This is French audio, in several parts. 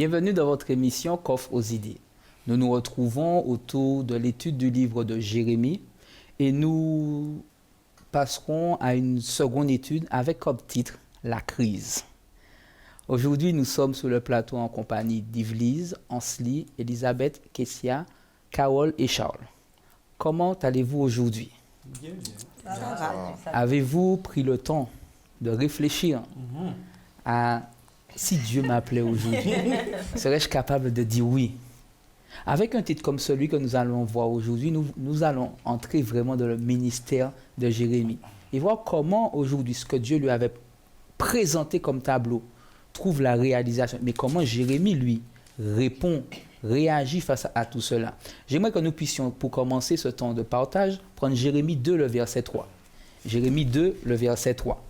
Bienvenue dans votre émission Coffre aux idées. Nous nous retrouvons autour de l'étude du livre de Jérémie et nous passerons à une seconde étude avec comme titre La crise. Aujourd'hui, nous sommes sur le plateau en compagnie d'Yvelise, Ansli, Elisabeth, Kessia, Carole et Charles. Comment allez-vous aujourd'hui? Bien. Ça va. Avez-vous pris le temps de réfléchir à si Dieu m'appelait aujourd'hui, serais-je capable de dire oui? Avec un titre comme celui que nous allons voir aujourd'hui, nous allons entrer vraiment dans le ministère de Jérémie et voir comment aujourd'hui ce que Dieu lui avait présenté comme tableau trouve la réalisation, mais comment Jérémie, lui, répond, réagit face à tout cela. J'aimerais que nous puissions, pour commencer ce temps de partage, prendre Jérémie 2, le verset 3. Jérémie 2, le verset 3.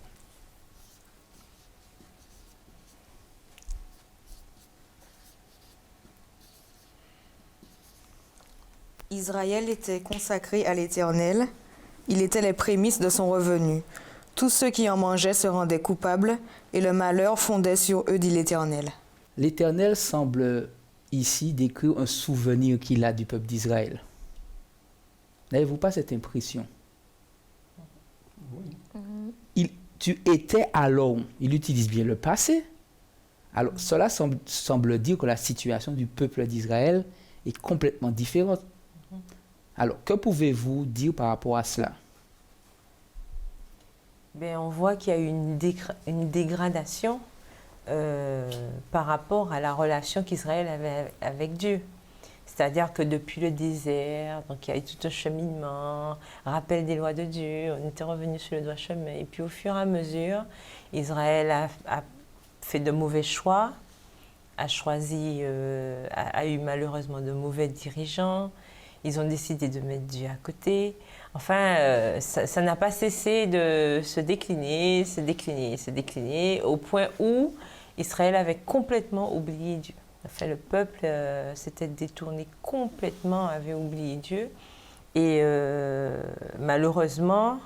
Israël était consacré à l'Éternel. Il était les prémices de son revenu. Tous ceux qui en mangeaient se rendaient coupables, et le malheur fondait sur eux, dit l'Éternel. L'Éternel semble ici décrire un souvenir qu'il a du peuple d'Israël. N'avez-vous pas cette impression? Oui. Tu étais alors, il utilise bien le passé. Alors, cela semble dire que la situation du peuple d'Israël est complètement différente. Alors, que pouvez-vous dire par rapport à cela? Ben, on voit qu'il y a eu une dégradation par rapport à la relation qu'Israël avait avec Dieu. C'est-à-dire que depuis le désert, donc il y a eu tout un cheminement, rappel des lois de Dieu, on était revenu sur le droit chemin. Et puis au fur et à mesure, Israël a fait de mauvais choix, a eu malheureusement de mauvais dirigeants. Ils ont décidé de mettre Dieu à côté. Enfin, ça n'a pas cessé de se décliner, au point où Israël avait complètement oublié Dieu. Enfin, le peuple s'était détourné complètement, avait oublié Dieu. Et malheureusement,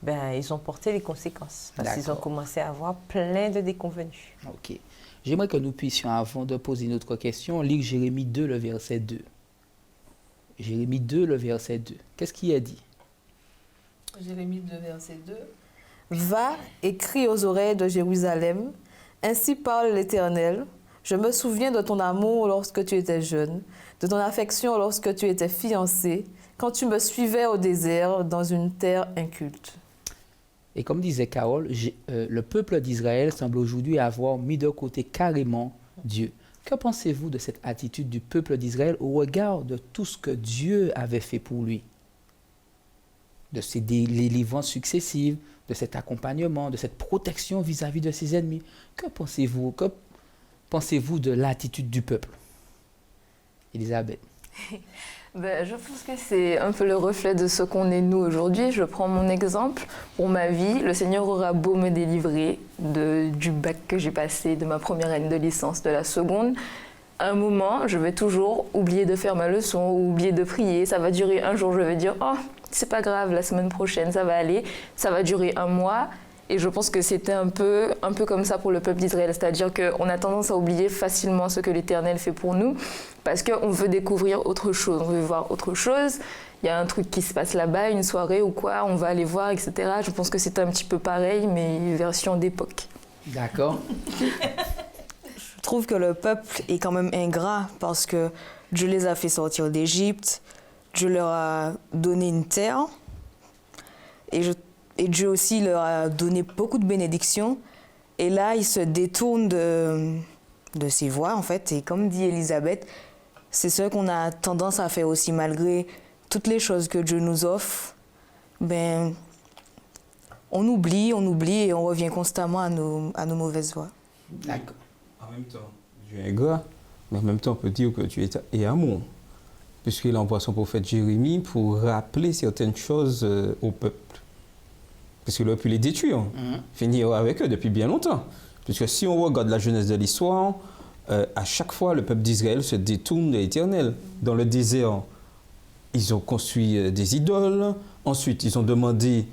ils ont porté les conséquences. Parce qu'ils ont commencé à avoir plein de déconvenus. Ok. J'aimerais que nous puissions, avant de poser notre question, lire Jérémie 2, le verset 2. Jérémie 2, le verset 2. Qu'est-ce qu'il a dit? Jérémie 2, verset 2. Va et crie aux oreilles de Jérusalem. Ainsi parle l'Éternel. Je me souviens de ton amour lorsque tu étais jeune, de ton affection lorsque tu étais fiancé, quand tu me suivais au désert dans une terre inculte. Et comme disait Carole, le peuple d'Israël semble aujourd'hui avoir mis de côté carrément Dieu. Que pensez-vous de cette attitude du peuple d'Israël au regard de tout ce que Dieu avait fait pour lui? De ses délivrances successives, de cet accompagnement, de cette protection vis-à-vis de ses ennemis. Que pensez-vous de l'attitude du peuple? Elisabeth. Je pense que c'est un peu le reflet de ce qu'on est nous aujourd'hui. Je prends mon exemple. Pour ma vie, le Seigneur aura beau me délivrer du bac que j'ai passé, de ma première année de licence, de la seconde. À un moment, je vais toujours oublier de faire ma leçon ou oublier de prier. Ça va durer un jour, je vais dire « Oh, c'est pas grave, la semaine prochaine, ça va aller. » Ça va durer un mois. Et je pense que c'était un peu comme ça pour le peuple d'Israël. C'est-à-dire qu'on a tendance à oublier facilement ce que l'Éternel fait pour nous parce qu'on veut découvrir autre chose, on veut voir autre chose. Il y a un truc qui se passe là-bas, une soirée ou quoi, on va aller voir, etc. Je pense que c'est un petit peu pareil, mais version d'époque. D'accord. Je trouve que le peuple est quand même ingrat parce que Dieu les a fait sortir d'Égypte, Dieu leur a donné une terre et Dieu aussi leur a donné beaucoup de bénédictions. Et là, ils se détournent de ses voies, en fait. Et comme dit Elisabeth, c'est ce qu'on a tendance à faire aussi, malgré toutes les choses que Dieu nous offre. On oublie et on revient constamment à nos mauvaises voies. D'accord. En même temps, Dieu est ingrat, mais en même temps, on peut dire que Dieu est amour. Puisqu'il envoie son prophète Jérémie pour rappeler certaines choses au peuple. Parce qu'il aurait pu les détruire, finir avec eux depuis bien longtemps. Puisque si on regarde la jeunesse de l'histoire, à chaque fois, le peuple d'Israël se détourne de l'Éternel. Dans le désert, ils ont construit des idoles. Ensuite, ils ont demandé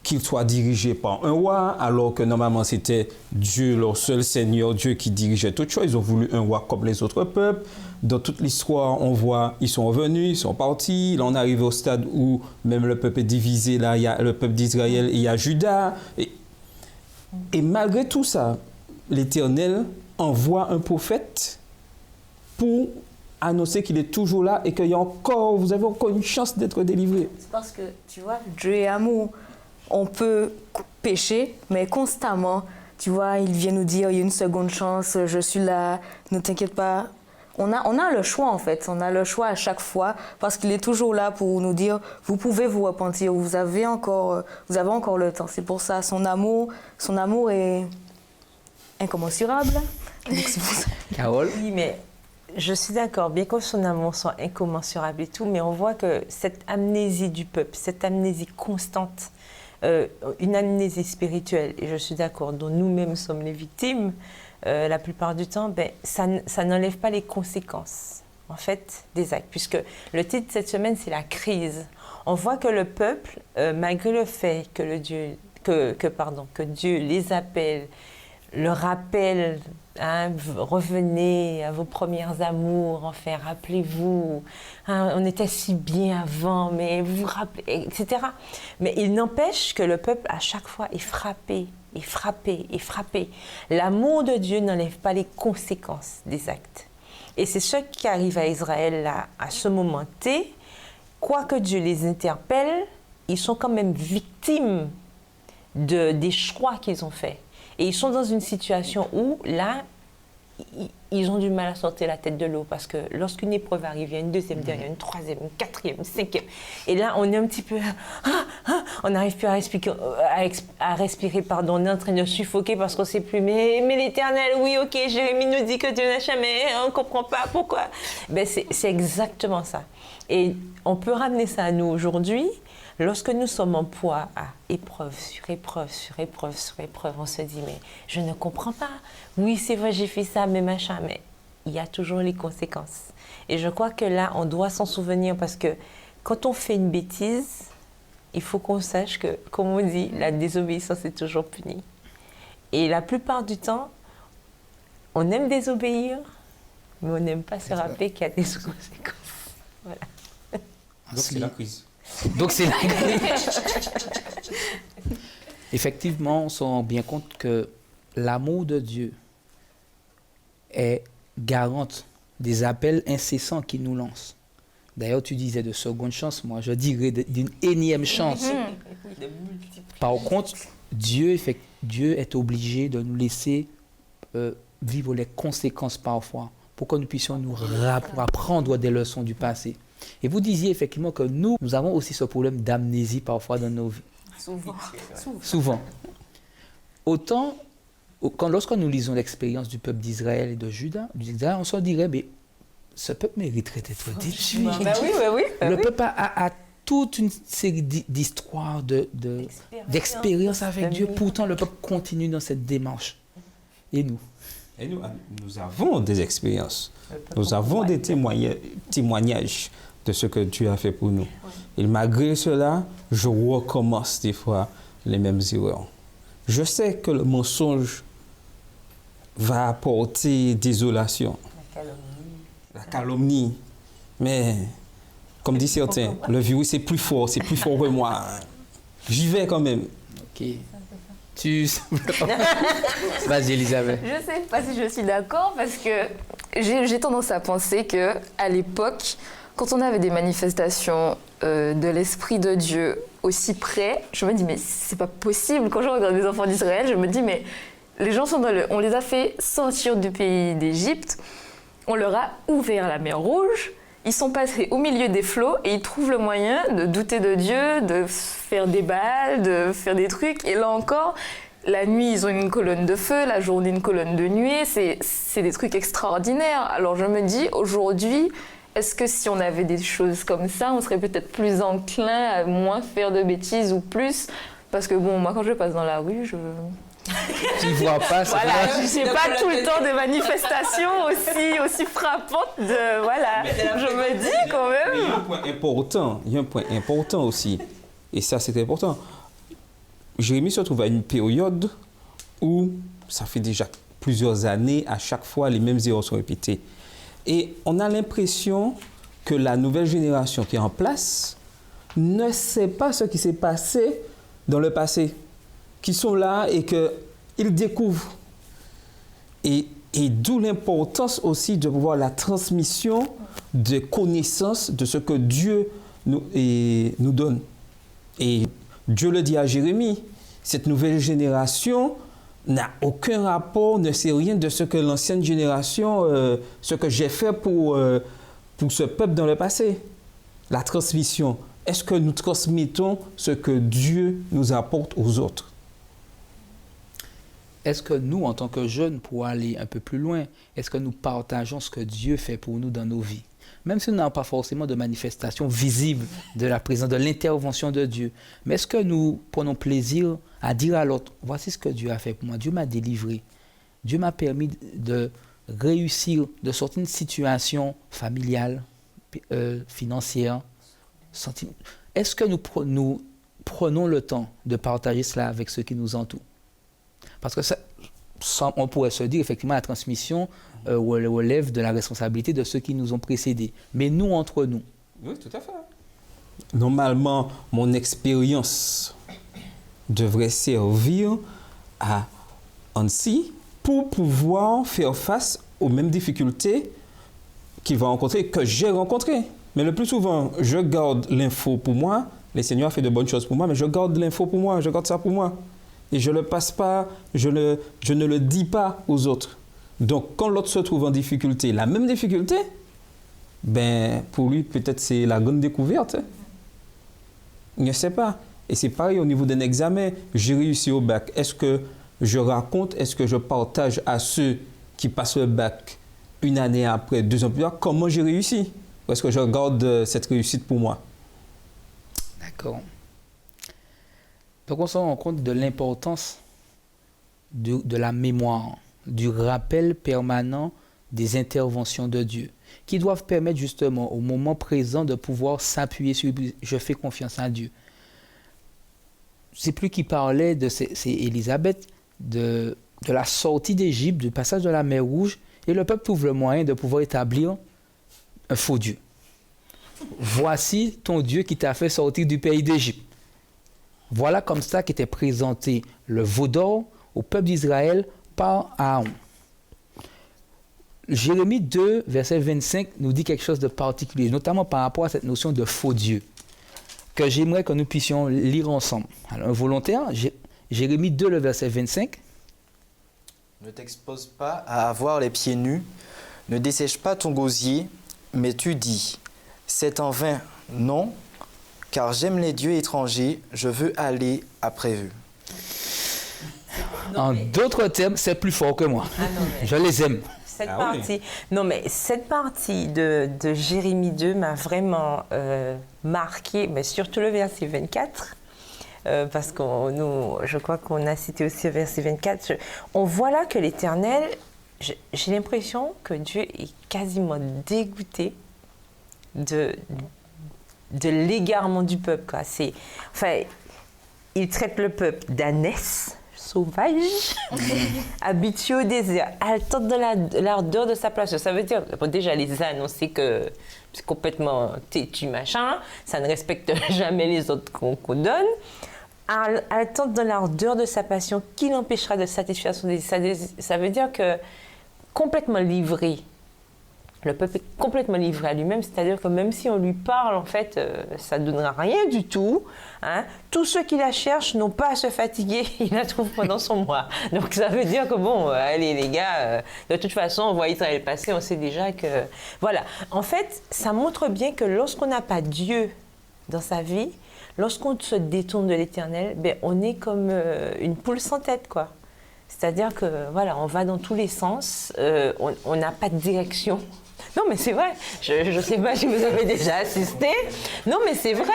qu'il soit dirigé par un roi, alors que normalement c'était Dieu, leur seul Seigneur, Dieu qui dirigeait toutes choses. Ils ont voulu un roi comme les autres peuples. Dans toute l'histoire, on voit, ils sont revenus, ils sont partis. Là, on arrive au stade où même le peuple est divisé. Là, il y a le peuple d'Israël et il y a Juda. Et malgré tout ça, l'Éternel envoie un prophète pour annoncer qu'il est toujours là et qu'il y a encore, vous avez encore une chance d'être délivré. C'est parce que, tu vois, Dieu est amour. On peut pécher, mais constamment, tu vois, il vient nous dire, il y a une seconde chance, je suis là, ne t'inquiète pas. On a le choix, en fait. On a le choix à chaque fois parce qu'il est toujours là pour nous dire, vous pouvez vous repentir, vous avez encore le temps. C'est pour ça, son amour est incommensurable. Donc, c'est pour ça. Carole? Oui, mais je suis d'accord, bien que son amour soit incommensurable et tout, mais on voit que cette amnésie du peuple, cette amnésie constante, une amnésie spirituelle, et je suis d'accord, dont nous-mêmes sommes les victimes, la plupart du temps, ça n'enlève pas les conséquences, en fait, des actes. Puisque le titre de cette semaine, c'est la crise. On voit que le peuple, malgré le fait que Dieu les appelle, le rappelle, hein, revenez à vos premiers amours, enfin, rappelez-vous, hein, on était si bien avant, mais vous vous rappelez, etc. Mais il n'empêche que le peuple, à chaque fois, est frappé, est frappé, est frappé. L'amour de Dieu n'enlève pas les conséquences des actes. Et c'est ce qui arrive à Israël là, à ce moment T. Quoique Dieu les interpelle, ils sont quand même victimes des choix qu'ils ont faits. Et ils sont dans une situation où, là, ils ont du mal à sortir la tête de l'eau parce que lorsqu'une épreuve arrive, il y a une deuxième, il y a une troisième, une quatrième, une cinquième. Et là, on est un petit peu... on n'arrive plus à respirer, pardon. On est en train de suffoquer parce qu'on ne sait plus. Mais l'Éternel, oui, ok, Jérémie nous dit que Dieu n'a jamais, on ne comprend pas pourquoi. Ben, c'est exactement ça. Et on peut ramener ça à nous aujourd'hui. Lorsque nous sommes en poids à épreuve sur épreuve, sur épreuve, sur épreuve, on se dit, mais je ne comprends pas. Oui, c'est vrai, j'ai fait ça, mais machin, mais il y a toujours les conséquences. Et je crois que là, on doit s'en souvenir parce que quand on fait une bêtise, il faut qu'on sache que, comme on dit, la désobéissance est toujours punie. Et la plupart du temps, on aime désobéir, mais on n'aime pas se rappeler qu'il y a des conséquences. Voilà. Donc c'est la crise. Donc c'est la Effectivement, on se rend bien compte que l'amour de Dieu est garante des appels incessants qu'il nous lance. D'ailleurs, tu disais de seconde chance, moi je dirais d'une énième chance. Par contre, Dieu est obligé de nous laisser vivre les conséquences parfois pour que nous puissions nous apprendre des leçons du passé. Et vous disiez effectivement que nous avons aussi ce problème d'amnésie parfois dans nos vies. Souvent. Autant, lorsque nous lisons l'expérience du peuple d'Israël et de Juda, on se dirait, mais ce peuple mériterait d'être détruit. Le peuple a toute une série d'histoires, d'expériences avec Dieu. Pourtant, le peuple continue dans cette démarche. Et nous? Et nous avons des expériences. Nous avons des témoignages de ce que Dieu a fait pour nous. Et malgré cela, je recommence des fois les mêmes erreurs. Je sais que le mensonge va apporter désolation. La calomnie. Mais, comme disent certains, le virus est plus fort que moi. J'y vais quand même. Ok. Vas-y, Elisabeth. Je ne sais pas si je suis d'accord parce que j'ai tendance à penser qu'à l'époque, quand on avait des manifestations de l'Esprit de Dieu aussi près, je me dis, mais c'est pas possible. Quand je regarde les enfants d'Israël, je me dis, mais les gens sont on les a fait sortir du pays d'Égypte, on leur a ouvert la mer Rouge, ils sont passés au milieu des flots et ils trouvent le moyen de douter de Dieu, de faire des balles, de faire des trucs. Et là encore, la nuit, ils ont une colonne de feu, la journée, une colonne de nuée. C'est des trucs extraordinaires. Alors je me dis, aujourd'hui, est-ce que si on avait des choses comme ça, on serait peut-être plus enclin à moins faire de bêtises ou plus? Parce que bon, moi, quand je passe dans la rue, tu vois pas ça. Voilà, je n'ai pas tout le temps des manifestations aussi frappantes. Voilà, je me dis quand même. Mais il y a un point important aussi, et ça c'est important. Jérémie se trouve à une période où ça fait déjà plusieurs années, à chaque fois, les mêmes erreurs sont répétées. Et on a l'impression que la nouvelle génération qui est en place ne sait pas ce qui s'est passé dans le passé, qui sont là et qu'ils découvrent. Et d'où l'importance aussi de voir la transmission de connaissances de ce que Dieu nous donne. Et Dieu le dit à Jérémie, cette nouvelle génération n'a aucun rapport, ne sait rien de ce que l'ancienne génération, ce que j'ai fait pour ce peuple dans le passé. La transmission. Est-ce que nous transmettons ce que Dieu nous apporte aux autres? Est-ce que nous, en tant que jeunes, pour aller un peu plus loin, est-ce que nous partageons ce que Dieu fait pour nous dans nos vies? Même si nous n'avons pas forcément de manifestation visible de la présence, de l'intervention de Dieu. Mais est-ce que nous prenons plaisir à dire à l'autre, voici ce que Dieu a fait pour moi, Dieu m'a délivré, Dieu m'a permis de réussir, de sortir d'une situation familiale, financière, sentimentale. Est-ce que nous prenons le temps de partager cela avec ceux qui nous entourent? Parce que on pourrait se dire, effectivement, la transmission relève de la responsabilité de ceux qui nous ont précédés. Mais nous, entre nous. Oui, tout à fait. Normalement, mon expérience devrait servir à Annecy pour pouvoir faire face aux mêmes difficultés qu'il va rencontrer, que j'ai rencontrées. Mais le plus souvent, je garde l'info pour moi. Le Seigneur a fait de bonnes choses pour moi, mais je garde l'info pour moi, je garde ça pour moi. Et je ne le passe pas, je ne le dis pas aux autres. Donc, quand l'autre se trouve en difficulté, la même difficulté, ben, pour lui, peut-être c'est la grande découverte. Il ne sait pas. Et c'est pareil au niveau d'un examen. J'ai réussi au bac. Est-ce que je raconte, est-ce que je partage à ceux qui passent le bac une année après, 2 ans plus tard, comment j'ai réussi? Ou est-ce que je garde cette réussite pour moi? D'accord. Donc on se rend compte de l'importance de la mémoire, du rappel permanent des interventions de Dieu, qui doivent permettre justement au moment présent de pouvoir s'appuyer sur « je fais confiance à Dieu ». C'est plus qui parlait, c'est Élisabeth, de la sortie d'Égypte, du passage de la mer Rouge, et le peuple trouve le moyen de pouvoir établir un faux Dieu. Voici ton Dieu qui t'a fait sortir du pays d'Égypte. Voilà comme ça qu'était présenté le veau d'or au peuple d'Israël par Aaron. Jérémie 2, verset 25, nous dit quelque chose de particulier, notamment par rapport à cette notion de faux Dieu, que j'aimerais que nous puissions lire ensemble. Alors, un volontaire, Jérémie 2, le verset 25. Ne t'expose pas à avoir les pieds nus, ne dessèche pas ton gosier, mais tu dis, c'est en vain, non, car j'aime les dieux étrangers, je veux aller après eux. En d'autres termes, c'est plus fort que moi. Je les aime. Cette partie de Jérémie 2 m'a vraiment marqué, mais surtout le verset 24, parce que je crois qu'on a cité aussi le verset 24. On voit là que l'Éternel, j'ai l'impression que Dieu est quasiment dégoûté de l'égarement du peuple, quoi. Il traite le peuple d'ânesse, sauvage, habitué au désert, haletant de l'ardeur de sa place. Ça veut dire, déjà, les ânes, on sait que c'est complètement têtu, machin, ça ne respecte jamais les autres qu'on donne. Haletant de l'ardeur de sa passion, qui l'empêchera de satisfaire son désir? Ça veut dire que complètement livré. Le peuple est complètement livré à lui-même, c'est-à-dire que même si on lui parle, en fait, ça ne donnera rien du tout. Hein. Tous ceux qui la cherchent n'ont pas à se fatiguer, ils la trouvent pendant son mois. Donc ça veut dire que bon, allez les gars, de toute façon, on voit Israël passer, on sait déjà que... Voilà. En fait, ça montre bien que lorsqu'on n'a pas Dieu dans sa vie, lorsqu'on se détourne de l'Éternel, ben, on est comme une poule sans tête, quoi. C'est-à-dire que, voilà, on va dans tous les sens, on n'a pas de direction. Non, mais c'est vrai. Je ne sais pas si vous avez déjà assisté. Non, mais c'est vrai.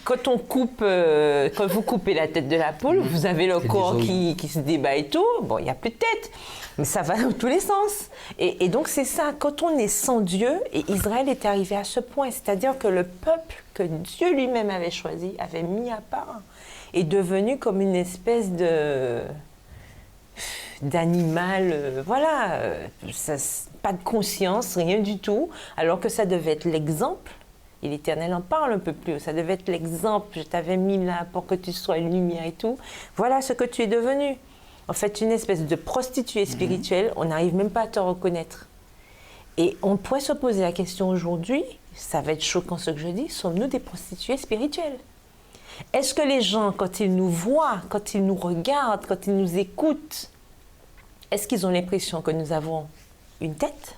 Quand vous coupez la tête de la poule, vous avez le corps qui se débat et tout. Bon, il n'y a plus de tête. Mais ça va dans tous les sens. Et donc, c'est ça. Quand on est sans Dieu, et Israël est arrivé à ce point, c'est-à-dire que le peuple que Dieu lui-même avait choisi, avait mis à part, est devenu comme une espèce d'animal, pas de conscience, rien du tout, alors que ça devait être l'exemple. Et l'Éternel en parle un peu plus. Ça devait être l'exemple. Je t'avais mis là pour que tu sois une lumière et tout. Voilà ce que tu es devenu. En fait, une espèce de prostituée spirituelle. On n'arrive même pas à te reconnaître. Et on pourrait se poser la question aujourd'hui, ça va être choquant ce que je dis, sommes-nous des prostituées spirituelles? Est-ce que les gens, quand ils nous voient, quand ils nous regardent, quand ils nous écoutent, est-ce qu'ils ont l'impression que nous avons une tête?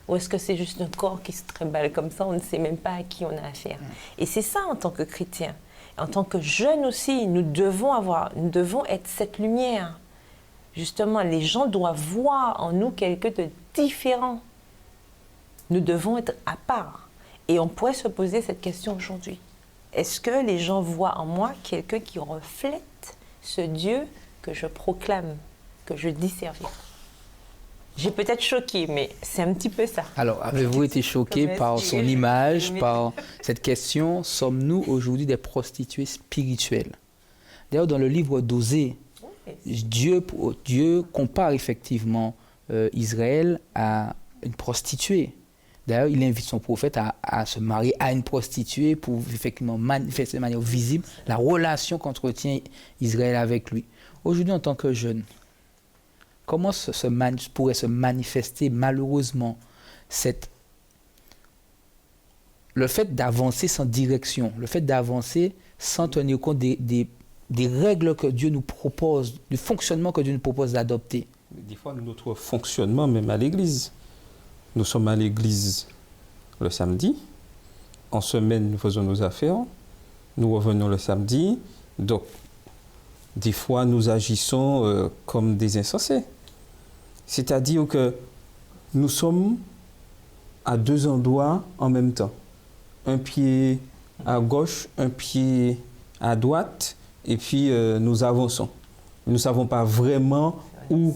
Ou est-ce que c'est juste un corps qui se trimballe comme ça, on ne sait même pas à qui on a affaire? Et c'est ça en tant que chrétien. En tant que jeunes aussi, nous devons être cette lumière. Justement, les gens doivent voir en nous quelqu'un de différent. Nous devons être à part. Et on pourrait se poser cette question aujourd'hui. Est-ce que les gens voient en moi quelqu'un qui reflète ce Dieu que je proclame, que je dis servir? J'ai peut-être choqué, mais c'est un petit peu ça. Alors, avez-vous été choqué par son image, par cette question, sommes-nous aujourd'hui des prostituées spirituelles? D'ailleurs, dans le livre d'Osée, Dieu compare effectivement Israël à une prostituée. D'ailleurs, il invite son prophète à se marier à une prostituée pour effectivement manifester de manière visible la relation qu'entretient Israël avec lui. Aujourd'hui, en tant que jeune, comment pourrait se manifester malheureusement le fait d'avancer sans direction, le fait d'avancer sans tenir compte des règles que Dieu nous propose, du fonctionnement que Dieu nous propose d'adopter? Des fois, notre fonctionnement, même à l'église. Nous sommes à l'église le samedi. En semaine, nous faisons nos affaires. Nous revenons le samedi. Donc, des fois, nous agissons comme des insensés. C'est-à-dire que nous sommes à deux endroits en même temps. Un pied à gauche, un pied à droite, et puis nous avançons. Nous ne savons pas vraiment où...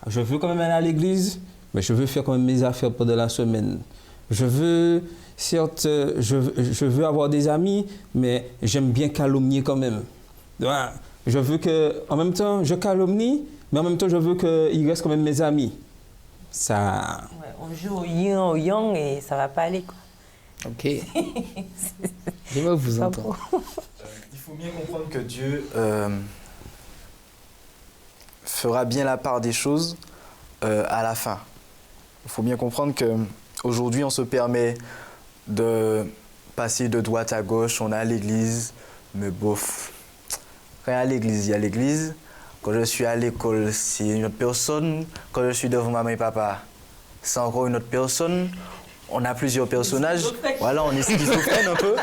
Je veux quand même aller à l'église, mais je veux faire quand même mes affaires pendant la semaine. Je veux, certes, je veux avoir des amis, mais j'aime bien calomnier quand même. Je veux que, en même temps, je calomnie, mais en même temps, je veux qu'ils restent quand même mes amis. Ça... Ouais, on joue au yin, au yang, et ça ne va pas aller, quoi. Ok. Je vais vous entendre. Il faut bien comprendre que Dieu fera bien la part des choses à la fin. Il faut bien comprendre qu'aujourd'hui, on se permet de passer de droite à gauche, on est à l'église, mais bof. Quand il y a l'église, il y a l'église. Quand je suis à l'école, c'est une autre personne. Quand je suis devant maman et papa, c'est encore une autre personne. On a plusieurs personnages. Voilà, on est schizophrène un peu.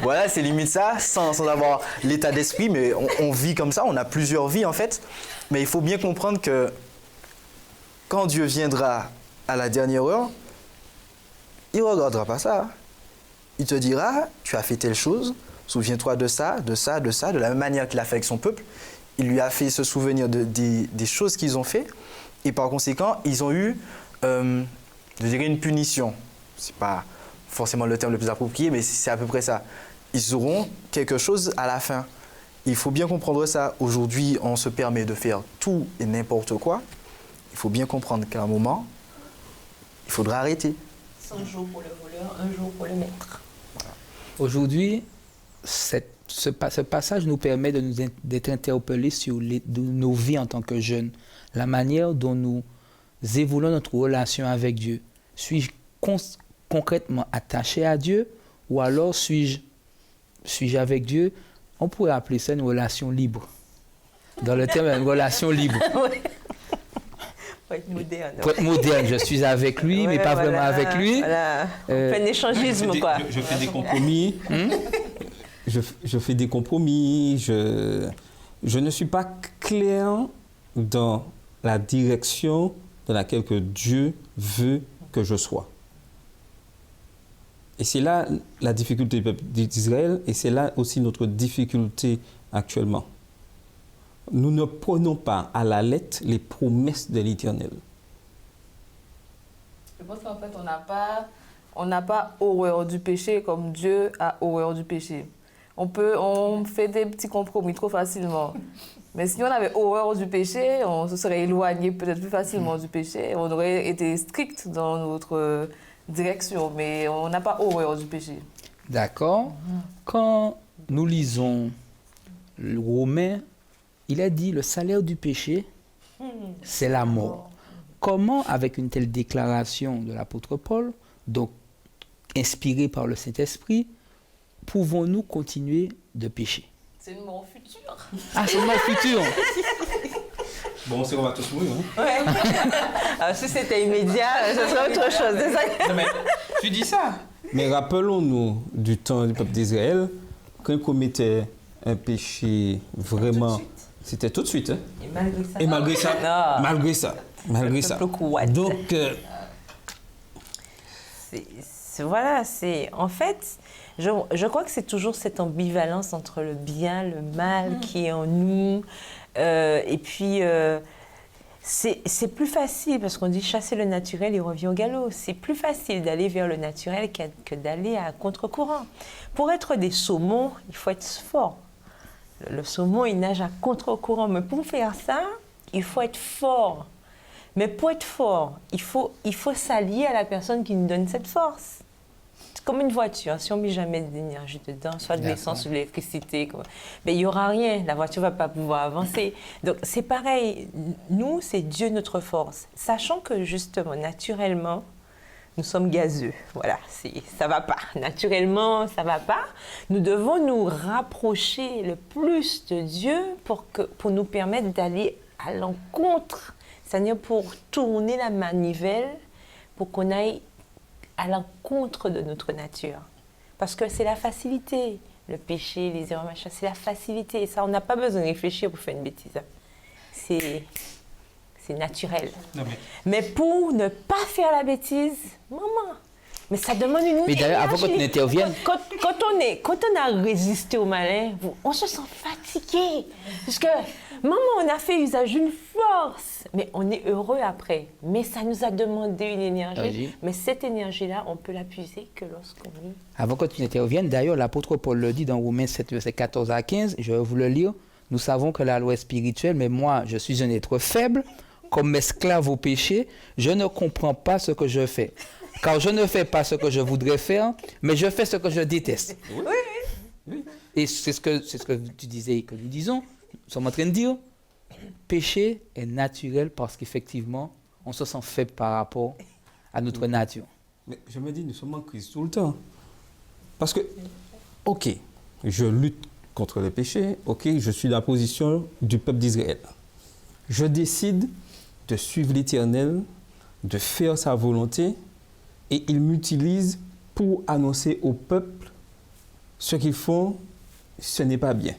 Voilà, c'est limite ça, sans avoir l'état d'esprit, mais on vit comme ça, on a plusieurs vies en fait. Mais il faut bien comprendre que quand Dieu viendra à la dernière heure, il ne regardera pas ça. Il te dira, tu as fait telle chose, souviens-toi de ça, de ça, de ça, de la même manière qu'il a fait avec son peuple. Il lui a fait se souvenir des choses qu'ils ont fait. Et par conséquent, ils ont eu, je dirais, une punition. Ce n'est pas forcément le terme le plus approprié, mais c'est à peu près ça. Ils auront quelque chose à la fin. Il faut bien comprendre ça. Aujourd'hui, on se permet de faire tout et n'importe quoi. Il faut bien comprendre qu'à un moment, il faudra arrêter. 100 jours pour le voleur, 1 jour pour le maître. Aujourd'hui, ce passage nous permet d'être interpellés sur nos vies en tant que jeunes, la manière dont nous évoluons notre relation avec Dieu. Suis-je concrètement attaché à Dieu ou alors suis-je avec Dieu? On pourrait appeler ça une relation libre. Dans le terme, une relation libre. Pour être moderne. Pour être moderne, je suis avec lui, mais pas vraiment avec lui. Voilà. On fait un échangisme, quoi. Je fais des compromis. Je fais des compromis. Je ne suis pas clair dans la direction dans laquelle que Dieu veut que je sois. Et c'est là la difficulté d'Israël, et c'est là aussi notre difficulté actuellement. Nous ne prenons pas à la lettre les promesses de l'Éternel. Je pense qu'en fait, on n'a pas horreur du péché comme Dieu a horreur du péché. On fait des petits compromis trop facilement. Mais si on avait horreur du péché, on se serait éloigné peut-être plus facilement du péché. On aurait été strict dans notre direction, mais on n'a pas horreur du péché. D'accord. Quand nous lisons le Romain, il a dit le salaire du péché, c'est la mort. Comment, avec une telle déclaration de l'apôtre Paul, donc inspiré par le Saint-Esprit, pouvons-nous continuer de pécher? C'est une mort future. Ah, c'est une mort future. Bon, c'est qu'on va tous mourir. Hein? Ouais. Alors, si c'était immédiat, ce serait autre chose. C'est ça. Non, mais tu dis ça. Mais rappelons-nous du temps du peuple d'Israël, quand il commettait un péché vraiment, c'était tout de suite. Hein? Et malgré ça. Malgré ça. Donc, voilà, c'est en fait, je crois que c'est toujours cette ambivalence entre le bien, le mal qui est en nous, et puis c'est plus facile parce qu'on dit chasser le naturel, il revient au galop. C'est plus facile d'aller vers le naturel que d'aller à contre-courant. Pour être des saumons, il faut être fort. Le saumon, il nage à contre-courant, mais pour faire ça, il faut être fort. Mais pour être fort, il faut s'allier à la personne qui nous donne cette force. C'est comme une voiture, si on ne met jamais d'énergie dedans, soit de l'essence ou de l'électricité, mais il n'y aura rien, la voiture ne va pas pouvoir avancer. Donc c'est pareil, nous, c'est Dieu notre force. Sachant que justement, naturellement, nous sommes gazeux. Voilà, ça ne va pas. Naturellement, ça ne va pas. Nous devons nous rapprocher le plus de Dieu pour nous permettre d'aller à l'encontre, c'est-à-dire pour tourner la manivelle, pour qu'on aille à l'encontre de notre nature. Parce que c'est la facilité, le péché, les erreurs, machin, c'est la facilité. Et ça, on n'a pas besoin de réfléchir pour faire une bêtise. C'est naturel. Mais pour ne pas faire la bêtise, maman, mais ça demande une énergie. Mais d'ailleurs, avant que tu n'interviennes... Quand on a résisté au malin, on se sent fatigué. Parce que, maman, on a fait usage d'une force, mais on est heureux après. Mais ça nous a demandé une énergie. Mais cette énergie-là, on peut la puiser que lorsqu'on est... Avant que tu n'interviennes, d'ailleurs, l'apôtre Paul le dit dans Romains 7, versets 14 à 15, je vais vous le lire. Nous savons que la loi est spirituelle, mais moi, je suis un être faible, comme esclave au péché, je ne comprends pas ce que je fais. Car je ne fais pas ce que je voudrais faire, mais je fais ce que je déteste. Oui. Et c'est ce que tu disais et que nous disons. Nous sommes en train de dire, péché est naturel parce qu'effectivement, on se sent faible par rapport à notre nature. Mais je me dis, nous sommes en crise tout le temps. Parce que, ok, je lutte contre le péché, ok, je suis dans la position du peuple d'Israël. Je décide de suivre l'Éternel, de faire sa volonté, et il m'utilise pour annoncer au peuple ce qu'ils font, ce n'est pas bien.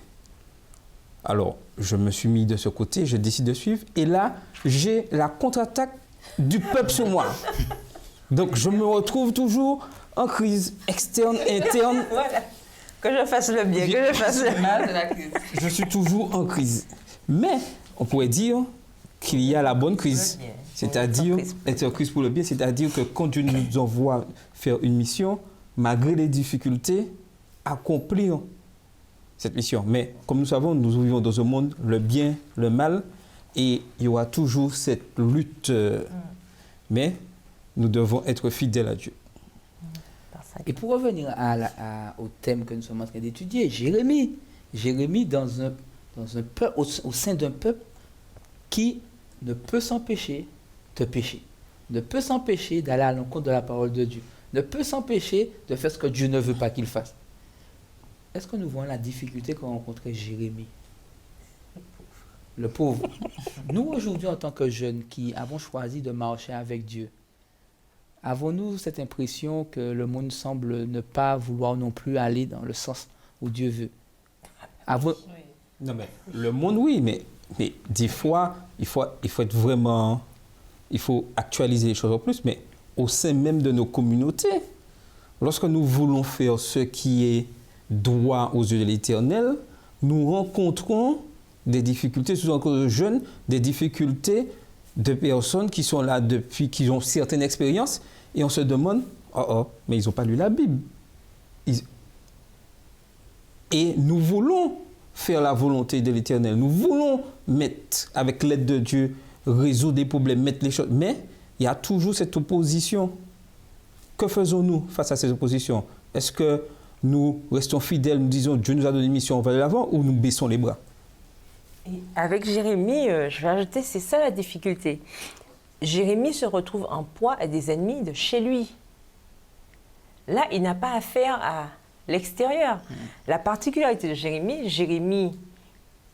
Alors, je me suis mis de ce côté, je décide de suivre, et là, j'ai la contre-attaque du peuple sur moi. Donc, je me retrouve toujours en crise externe, interne. Voilà. Que je fasse le bien, que je fasse le mal de la crise. Je suis toujours en crise. Mais, on pourrait dire qu'il y a la bonne crise. C'est-à-dire, être en crise pour le bien, c'est-à-dire que quand Dieu nous envoie faire une mission, malgré les difficultés, accomplir cette mission. Mais comme nous savons, nous vivons dans un monde, le bien, le mal, et il y aura toujours cette lutte. Mais nous devons être fidèles à Dieu. Et pour revenir au thème que nous sommes en train d'étudier, Jérémie au sein d'un peuple qui ne peut s'empêcher de pécher, ne peut s'empêcher d'aller à l'encontre de la parole de Dieu, ne peut s'empêcher de faire ce que Dieu ne veut pas qu'il fasse. Est-ce que nous voyons la difficulté qu'a rencontré Jérémie? Le pauvre. Nous, aujourd'hui, en tant que jeunes qui avons choisi de marcher avec Dieu, avons-nous cette impression que le monde semble ne pas vouloir non plus aller dans le sens où Dieu veut? Non, mais le monde, oui, mais des fois, il faut être vraiment... Il faut actualiser les choses en plus, mais au sein même de nos communautés, lorsque nous voulons faire ce qui est droit aux yeux de l'Éternel, nous rencontrons des difficultés, souvent encore de jeunes, des difficultés de personnes qui sont là depuis, qui ont certaines expériences, et on se demande, mais ils n'ont pas lu la Bible. Et Et nous voulons faire la volonté de l'Éternel. Nous voulons mettre, avec l'aide de Dieu, résoudre des problèmes, mettre les choses. Mais il y a toujours cette opposition. Que faisons-nous face à cette opposition? Est-ce que nous restons fidèles, nous disons Dieu nous a donné une mission, on va de l'avant, ou nous baissons les bras? Et avec Jérémie, je vais ajouter, c'est ça la difficulté. Jérémie se retrouve en proie à des ennemis de chez lui. Là, il n'a pas affaire à l'extérieur. La particularité de Jérémie,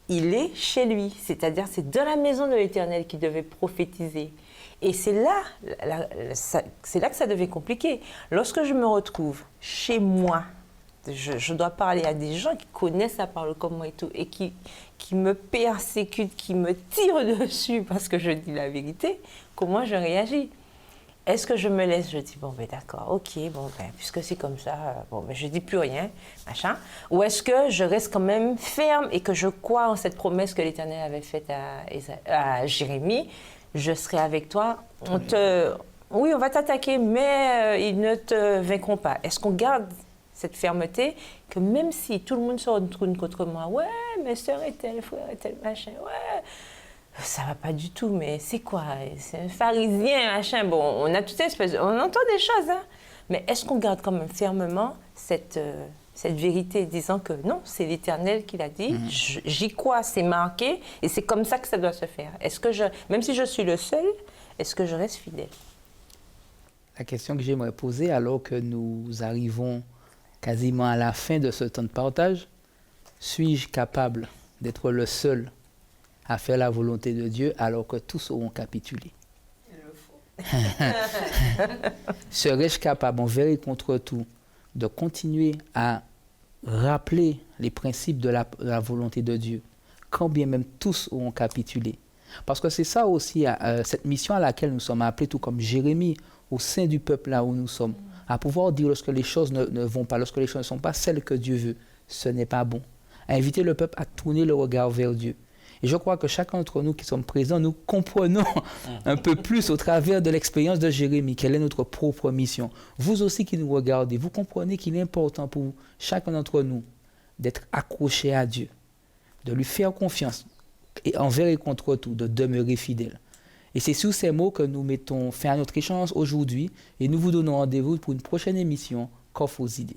il est chez lui. C'est-à-dire, c'est dans la maison de l'Éternel qu'il devait prophétiser. Et c'est là que ça devient compliqué. Lorsque je me retrouve chez moi, je dois parler à des gens qui connaissent la parole comme moi et tout, et qui me persécutent, qui me tirent dessus parce que je dis la vérité, comment je réagis? Est-ce que je me laisse, je dis, bon, ben d'accord, ok, bon, ben, puisque c'est comme ça, bon, ben, je dis plus rien, machin. Ou est-ce que je reste quand même ferme et que je crois en cette promesse que l'Éternel avait faite à Jérémie, je serai avec toi, oui, on va t'attaquer, mais ils ne te vaincront pas. Est-ce qu'on garde cette fermeté que même si tout le monde se retourne contre moi, ouais, mes sœurs et tel, frère et tel, machin, ouais, ça va pas du tout, mais c'est quoi? C'est un pharisien, machin. Bon, on a toute espèce, on entend des choses, hein. Mais est-ce qu'on garde quand même fermement cette vérité, disant que non, c'est l'Éternel qui l'a dit, j'y crois, c'est marqué, et c'est comme ça que ça doit se faire. Est-ce que même si je suis le seul, est-ce que je reste fidèle? La question que j'aimerais poser, alors que nous arrivons quasiment à la fin de ce temps de partage, suis-je capable d'être le seul à faire la volonté de Dieu alors que tous auront capitulé? Serais-je capable, envers et contre tout, de continuer à rappeler les principes de la volonté de Dieu, quand bien même tous auront capitulé? Parce que c'est ça aussi, cette mission à laquelle nous sommes appelés, tout comme Jérémie, au sein du peuple là où nous sommes, à pouvoir dire lorsque les choses ne vont pas, lorsque les choses ne sont pas celles que Dieu veut, ce n'est pas bon. À inviter le peuple à tourner le regard vers Dieu. Et je crois que chacun d'entre nous qui sommes présents, nous comprenons un peu plus au travers de l'expérience de Jérémie, quelle est notre propre mission. Vous aussi qui nous regardez, vous comprenez qu'il est important pour chacun d'entre nous d'être accroché à Dieu, de lui faire confiance, et envers et contre tout, de demeurer fidèle. Et c'est sur ces mots que nous mettons fin à notre échange aujourd'hui et nous vous donnons rendez-vous pour une prochaine émission Coffre aux idées.